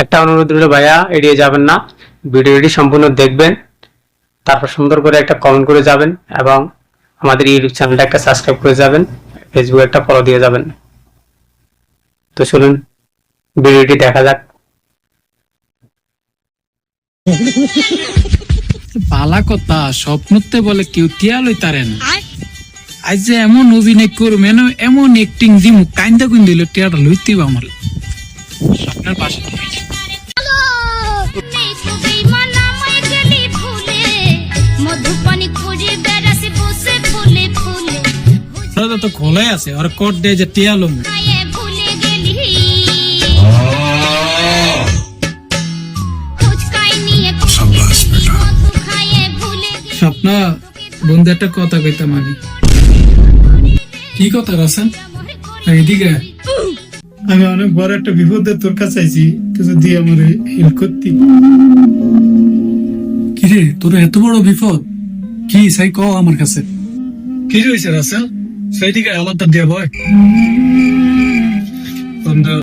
একটা অনুরোধ রইল ভাইয়া, এড়িয়ে যাবেন না, ভিডিওটি সম্পূর্ণ দেখবেন, তারপর সুন্দর করে একটা কমেন্ট করে যাবেন এবং আমাদের ইউটিউব চ্যানেলটা একটা সাবস্ক্রাইব করে যাবেন, ফেসবুকে একটা ফলো দিয়ে যাবেন। তো চলুন ভিডিওটি দেখা যাক। পালা কথা স্বপ্নতে বলে কেউ টিয়া লইতারে না। আজ যে এমন অভিনয় করবে, এমন অ্যাক্টিং দিমু, কাইন্দা কুইন দিল টিয়াটা লইতেই আমার স্বপ্নের পাশে। তো খোলাই আছে আর কোট দে যে টিয়া লম। স্বপ্ন বন্ধু একটা কথা কইতাম আমি। কি কথা রাসেল? এদিকে আমি অনেক বড় একটা বিপদে তোর কাছে আইছি, তুই যদি আমার হেল্প করতি। কিরে তোর এত বড় বিপদ কি সাই ক আমার কাছে। কি হয়েছে রাসেল? সেইদিকে আলাদা দিয়া ভয় বন্ধু